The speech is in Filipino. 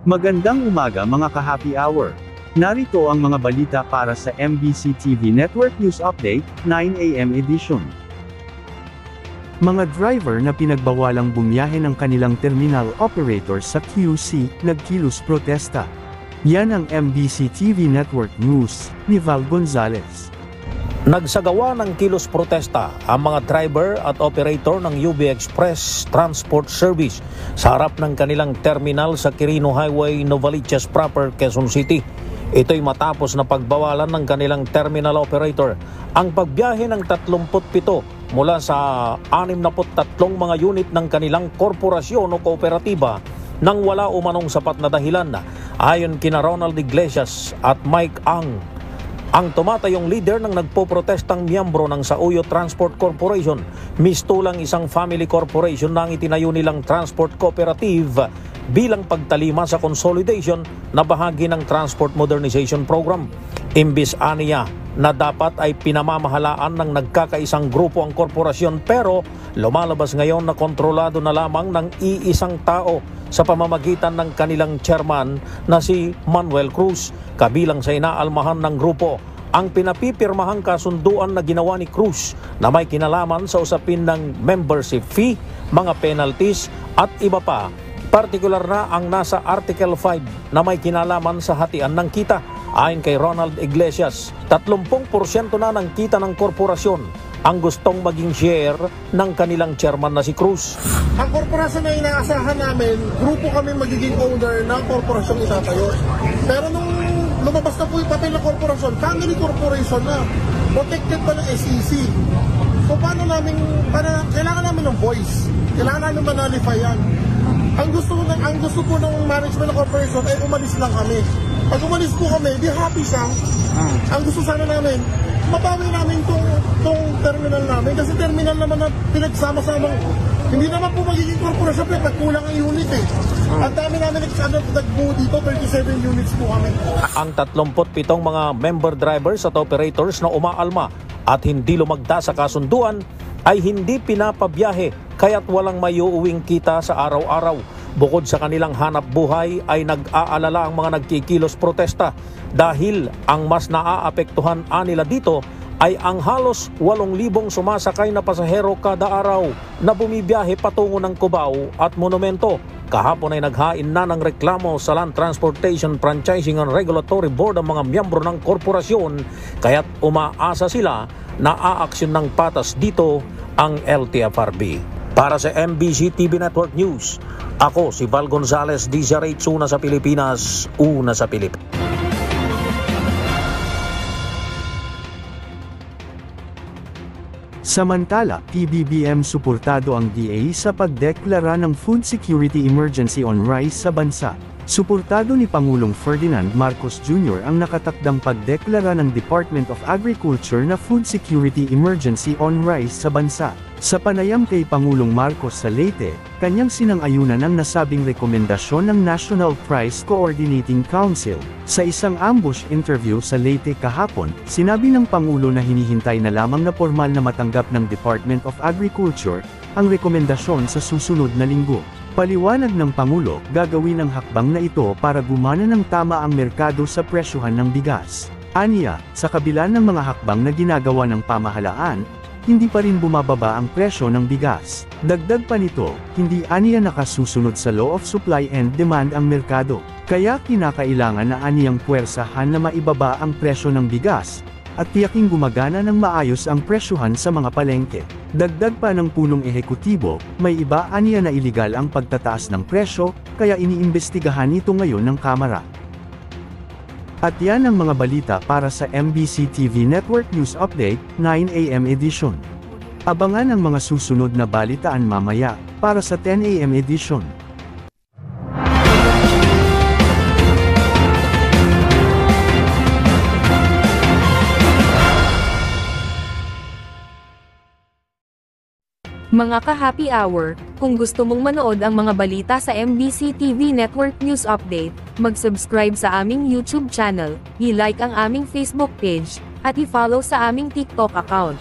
Magandang umaga mga ka-happy hour. Narito ang mga balita para sa MBC TV Network News Update, 9 AM edition. Mga driver na pinagbawalang bumiyahe ng kanilang terminal operators sa QC, nagkilos protesta. Yan ang MBC TV Network News, ni Val Gonzalez. Nagsagawa ng kilos protesta ang mga driver at operator ng UB Express Transport Service sa harap ng kanilang terminal sa Quirino Highway, Novaliches proper, Quezon City. Ito'y matapos na pagbawalan ng kanilang terminal operator ang pagbiyahe ng 37 mula sa 63 mga unit ng kanilang korporasyon o kooperatiba nang wala umanong sapat na dahilan, ayon kina Ronald Iglesias at Mike Ang. Ang tumatayong leader ng nagpoprotestang miyembro ng Sauyo Transport Corporation, mistulang isang family corporation na ang itinayo nilang transport cooperative bilang pagtalima sa consolidation na bahagi ng Transport Modernization Program. Imbis aniya na dapat ay pinamamahalaan ng nagkakaisang grupo ang korporasyon, pero lumalabas ngayon na kontrolado na lamang ng iisang tao sa pamamagitan ng kanilang chairman na si Manuel Cruz. Kabilang sa inaalmahan ng grupo ang pinapipirmahang kasunduan na ginawa ni Cruz na may kinalaman sa usapin ng membership fee, mga penalties at iba pa. Partikular na ang nasa Article 5 na may kinalaman sa hatian ng kita. Ayon kay Ronald Iglesias, 30% na ng kita ng korporasyon ang gustong maging share ng kanilang chairman na si Cruz. Ang korporasyon na inaasahan namin, grupo kami magiging owner ng korporasyong itatayo. Pero nung lumabas na po yung papel ng korporasyon, family corporation na, protected pa ng SEC. So kailangan namin ng voice, kailangan namin manalify yan. Ang gusto po ng management ng corporation ay umalis lang kami. Pag umalis po kami, di happy siya. Ang gusto sana namin, mabawi namin tong terminal namin. Kasi terminal naman na pinagsama-sama. Hindi naman po magiging korporasyon pero kulang ang unit eh. Ang dami namin nagbuo dito, 37 units po kami. Ang 37 mga member drivers at operators na umaalma at hindi lumagda sa kasunduan ay hindi pinapabiyahe kaya't walang mayuuwing kita sa araw-araw. Bukod sa kanilang hanap buhay ay nag-aalala ang mga nagkikilos protesta dahil ang mas naaapektuhan nila dito ay ang halos 8,000 sumasakay na pasahero kada araw na bumibiyahe patungo ng Cubao at Monumento. Kahapon ay naghain na ng reklamo sa Land Transportation Franchising and Regulatory Board ang mga miyembro ng korporasyon, kaya't umaasa sila na aaksyon ng patas dito ang LTFRB. Para sa MBC TV Network News, ako si Val Gonzalez, DZRH, una sa Pilipinas, una sa Pilipinas. Samantala, PBBM suportado ang DA sa pagdeklara ng food security emergency on rice sa bansa. Suportado ni Pangulong Ferdinand Marcos Jr. ang nakatakdang pagdeklara ng Department of Agriculture na food security emergency on rice sa bansa. Sa panayam kay Pangulong Marcos sa Leyte, kanyang sinang-ayunan ang nasabing rekomendasyon ng National Price Coordinating Council. Sa isang ambush interview sa Leyte kahapon, sinabi ng Pangulo na hinihintay na lamang na formal na matanggap ng Department of Agriculture ang rekomendasyon sa susunod na linggo. Paliwanag ng Pangulo, gagawin ang hakbang na ito para gumana ng tama ang merkado sa presyuhan ng bigas. Aniya, sa kabila ng mga hakbang na ginagawa ng pamahalaan, hindi pa rin bumababa ang presyo ng bigas. Dagdag pa nito, hindi aniya nakasusunod sa law of supply and demand ang merkado. Kaya kinakailangan na aniyang puwersahan na maibaba ang presyo ng bigas, at tiyaking gumagana ng maayos ang presyuhan sa mga palengke. Dagdag pa ng punong ehekutibo, may iba aniya na iligal ang pagtataas ng presyo, kaya iniimbestigahan ito ngayon ng Kamara. At yan ang mga balita para sa MBC TV Network News Update, 9 AM edition. Abangan ang mga susunod na balitaan mamaya, para sa 10 AM edition. Mga ka-happy hour, kung gusto mong manood ang mga balita sa MBC TV Network News Update, mag-subscribe sa aming YouTube channel, i-like ang aming Facebook page, at i-follow sa aming TikTok account.